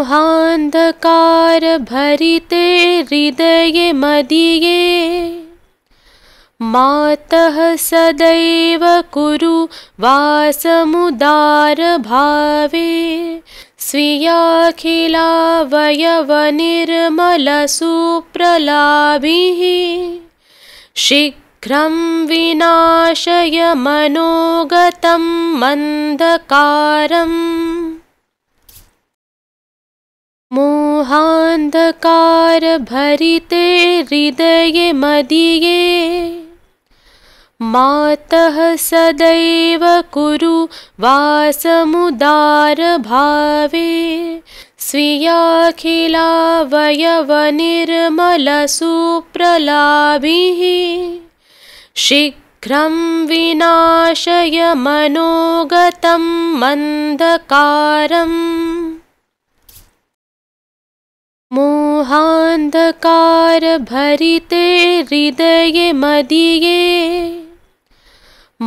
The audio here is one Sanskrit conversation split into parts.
मोहान्धकार भरिते हृदये मदीये मातः सदैव कुरु वासमुदारभावे स्वीयाखिलावयवनिर्मलसुप्रलाभिः शीघ्रं विनाशय मनोगतं मन्धकारम् मोहान्धकार भरिते हृदये मदीये मातः सदैव कुरु वासमुदारभावे स्वीयाखिलावयवनिर्मलसुप्रलाभिः शीघ्रं विनाशय मनोगतं मन्धकारम् मोहान्धकार भरिते हृदये मदीये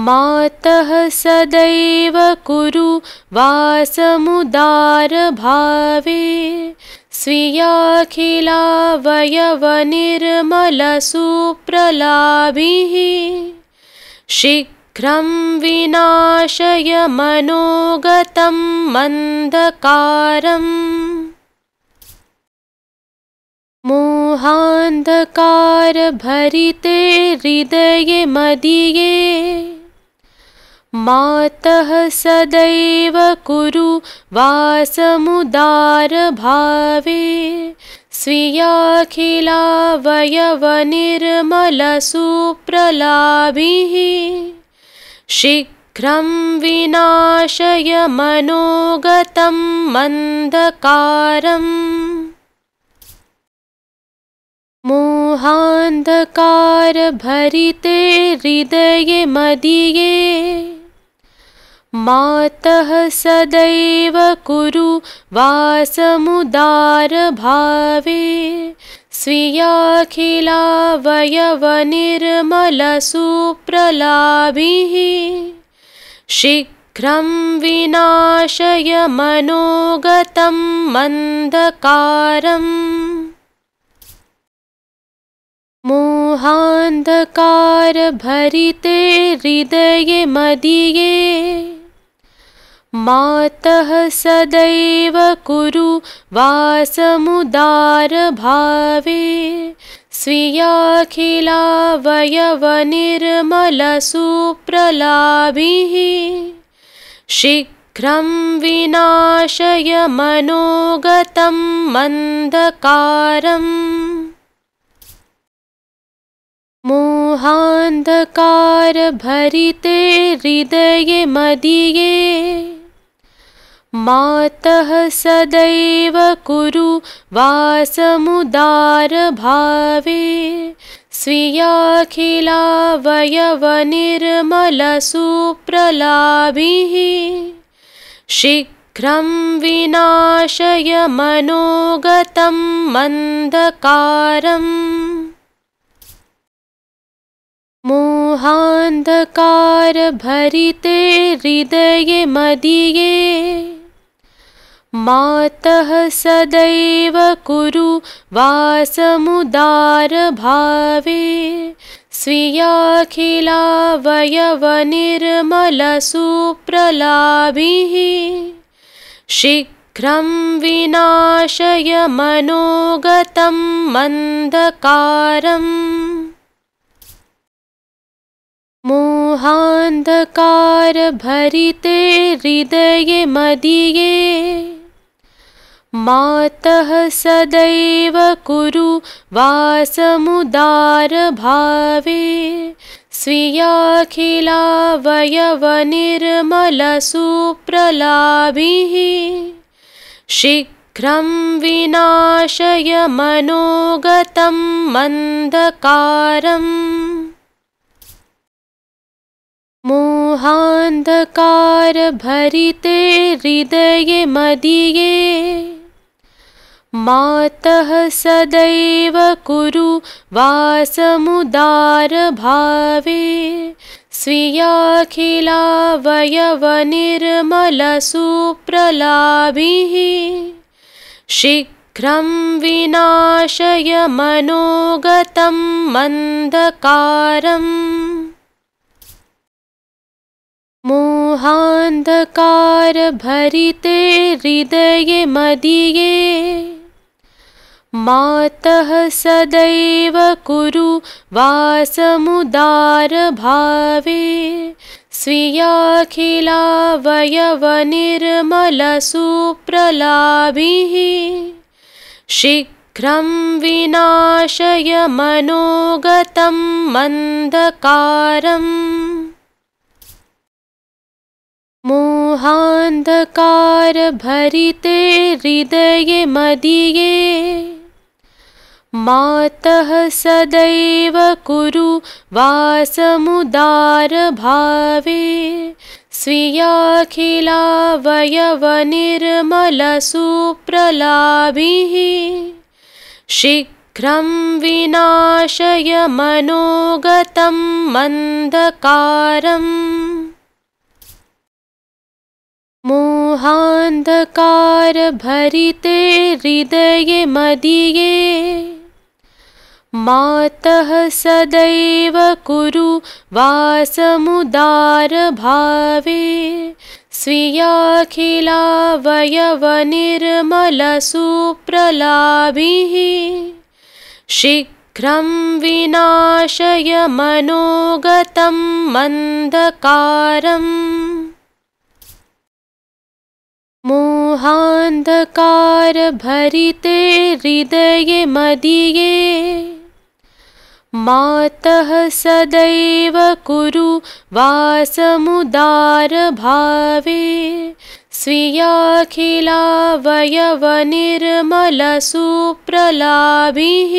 मातः सदैव कुरु वासमुदारभावे स्वीयाखिलावयवनिर्मलसुप्रलाभिः शीघ्रं विनाशय मनोगतं मन्धकारम् मोहान्धकार भरिते हृदये मदीये मातः सदैव कुरु वासमुदारभावे स्वीयाखिलावयवनिर्मलसुप्रलाभिः शीघ्रं विनाशय मनोगतं मन्धकारम् मोहान्धकार भरिते हृदये मदीये मातः सदैव कुरु वासमुदारभावे स्वीयाखिलावयवनिर्मलसुप्रलाभिः शीघ्रं विनाशय मनोगतं मन्धकारम् मोहान्धकार भरिते हृदये मदीये मातः सदैव कुरु वासमुदारभावे स्वीयाखिलावयवनिर्मलसुप्रलाभिः शीघ्रं विनाशय मनोगतं मन्धकारम् मोहान्धकार भरिते हृदये मदीये मातः सदैव कुरु वासमुदारभावे स्वीयाखिलावयवनिर्मलसुप्रलाभिः शीघ्रं विनाशय मनोगतं मन्धकारम् मोहान्धकार भरिते हृदये मदीये मातः सदैव कुरु वासमुदारभावे स्वीयाखिलावयवनिर्मलसुप्रलाभिः शीघ्रं विनाशय मनोगतं मन्धकारम् मोहान्धकार भरिते हृदये मदीये मातः सदैव कुरु वासमुदारभावे स्वीयाखिलावयवनिर्मलसुप्रलाभिः शीघ्रं विनाशय मनोगतं मन्धकारम् मोहान्धकार भरिते हृदये मदीये मातः सदैव कुरु वासमुदारभावे स्वीयाखिलावयवनिर्मलसुप्रलाभिः शीघ्रं विनाशय मनोगतं मन्धकारम् मोहान्धकारभरिते हृदये मदीये मातः सदैव कुरु वासमुदारभावे स्वीयाखिलावयवनिर्मलसुप्रलाभिः शीघ्रं विनाशय मनोगतं मन्धकारम् मोहान्धकारभरिते हृदये मदीये मातः सदैव कुरु वासमुदारभावे स्वीयाखिलावयवनिर्मलसुप्रलाभिः शीघ्रं विनाशय मनोगतं मन्धकारम् मोहान्धकारभरिते हृदये मदीये मातः सदैव कुरु वासमुदारभावे स्वीयाखिलावयवनिर्मलसुप्रलाभिः शीघ्रं विनाशय मनोगतं मन्धकारम् मोहान्धकारभरिते हृदये मदीये मातः सदैव कुरु वासमुदारभावे स्वीयाखिलावयवनिर्मलसुप्रलाभिः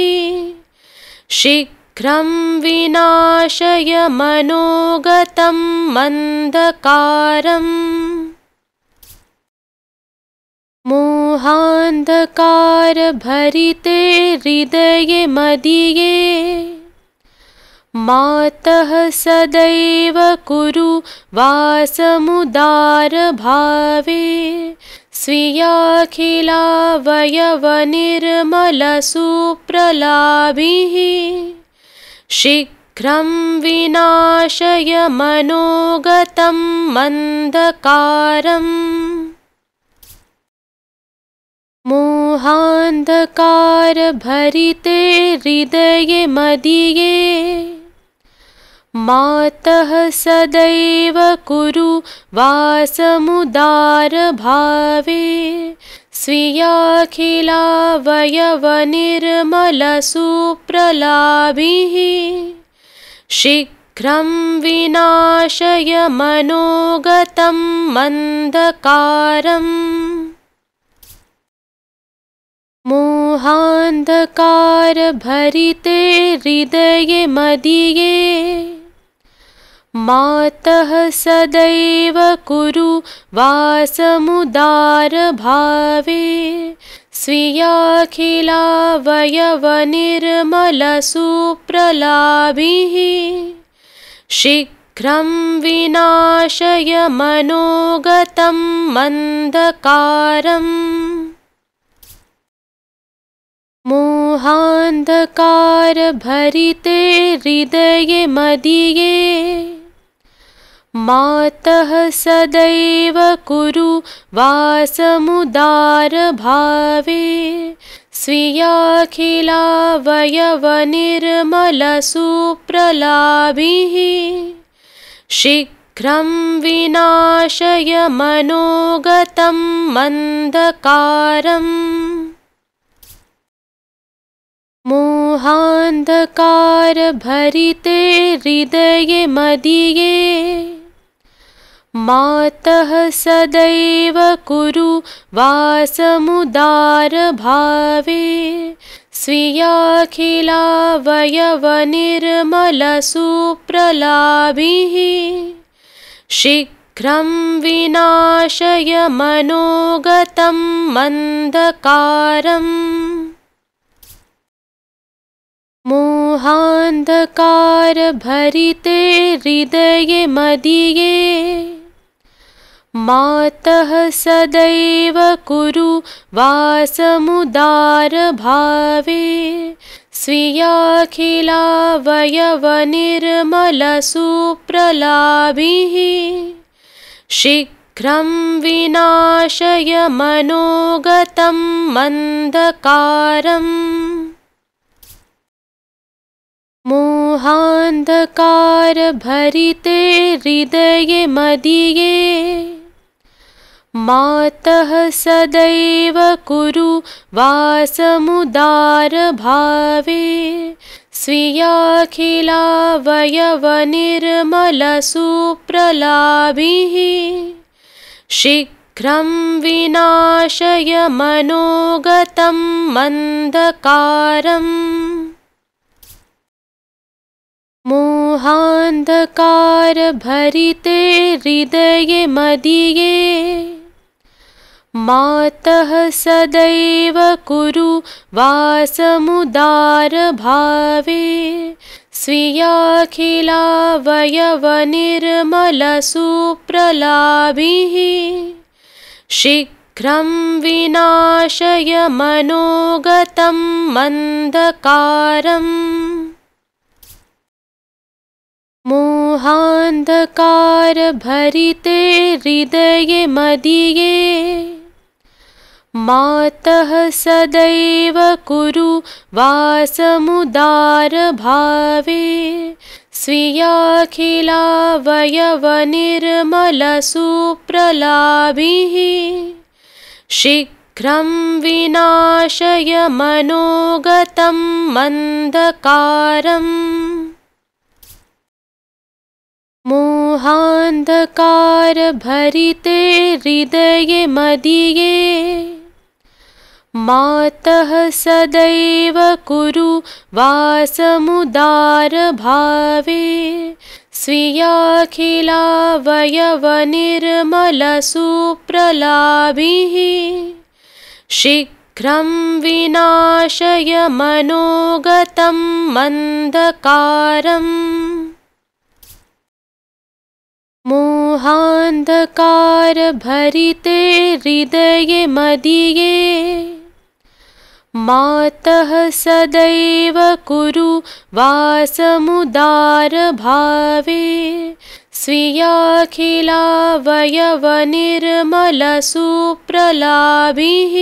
शीघ्रं विनाशय मनोगतं मन्धकारम् मोहान्धकारभरिते हृदये मदीये मातः सदैव कुरु वासमुदारभावे स्वीयाखिलावयवनिर्मलसुप्रलाभिः शीघ्रं विनाशय मनोगतं मन्धकारम् मोहान्धकारभरिते हृदये मदीये मातः सदैव कुरु वासमुदारभावे स्वीयाखिलावयवनिर्मलसुप्रलाभिः शीघ्रं विनाशय मनोगतं मन्धकारम् मोहान्धकारभरिते हृदये मदीये मातः सदैव कुरु वासमुदारभावे स्वीयाखिलावयवनिर्मलसुप्रलाभिः शीघ्रं विनाशय मनोगतं मन्धकारम् मोहान्धकारभरिते हृदये मदीये मातः सदैव कुरु वासमुदारभावे स्वीयाखिलावयवनिर्मलसुप्रलाभिः शीघ्रं विनाशय मनोगतं मन्धकारम् मोहान्धकारभरिते हृदये मदीये मातः सदैव कुरु वासमुदारभावे स्वीयाखिलावयवनिर्मलसुप्रलाभिः शीघ्रं विनाशय मनोगतं मन्धकारम् मोहान्धकारभरिते हृदये मदीये मातः सदैव कुरु वासमुदारभावे स्वीयाखिलावयवनिर्मलसुप्रलाभिः शीघ्रं विनाशय मनोगतं मन्धकारम् मोहान्धकारभरिते हृदये मदीये मातः सदैव कुरु वासमुदारभावे स्वीयाखिलावयवनिर्मलसुप्रलाभिः शीघ्रं विनाशय मनोगतं मन्धकारम् मोहान्धकारभरिते हृदये मदीये मातः सदैव कुरु वासमुदारभावे स्वीयाखिलावयवनिर्मलसुप्रलाभिः शीघ्रं विनाशय मनोगतं मन्धकारम् मोहान्धकारभरिते हृदये मदीये मातः सदैव कुरु वासमुदारभावे स्वीयाखिलावयवनिर्मलसुप्रलाभिः शीघ्रं विनाशय मनोगतं मन्धकारम् मोहान्धकारभरिते हृदये मदीये मातः सदैव कुरु वासमुदारभावे स्वीयाखिलावयवनिर्मलसुप्रलाभिः शीघ्रं विनाशय मनोगतं मन्धकारम् मोहान्धकारभरिते हृदये मदीये मातः सदैव कुरु वासमुदारभावे स्वीयाखिलावयवनिर्मलसुप्रलाभिः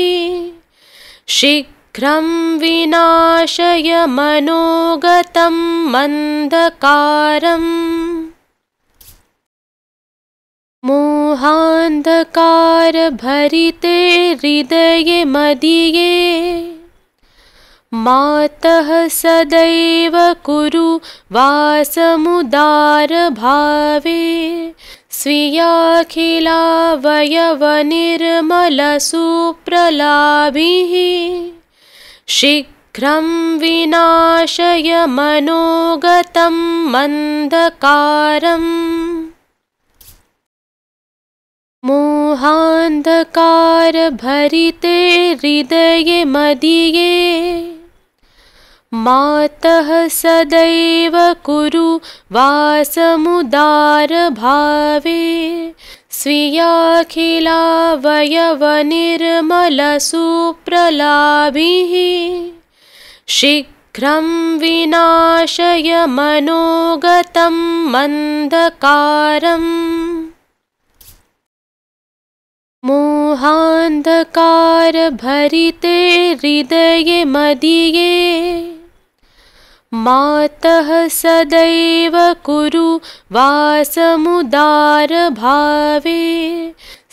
शीघ्रं विनाशय मनोगतं मन्धकारम् मोहान्धकारभरिते हृदये मदीये मातः सदैव कुरु वासमुदारभावे स्वीयाखिलावयवनिर्मलसुप्रलाभिः शीघ्रं विनाशय मनोगतं मन्धकारम् मोहान्धकारभरिते हृदये मदीये मातः सदैव कुरु वासमुदारभावे स्वीयाखिलावयवनिर्मलसुप्रलाभिः शीघ्रं विनाशय मनोगतं मन्धकारम् मोहान्धकारभरिते हृदये मदीये मातः सदैव कुरु वासमुदारभावे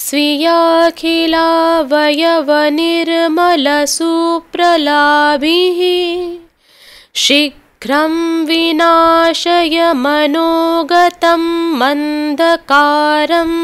स्वीयाखिलावयवनिर्मलसुप्रलाभिः शीघ्रं विनाशय मनोगतं मन्धकारम्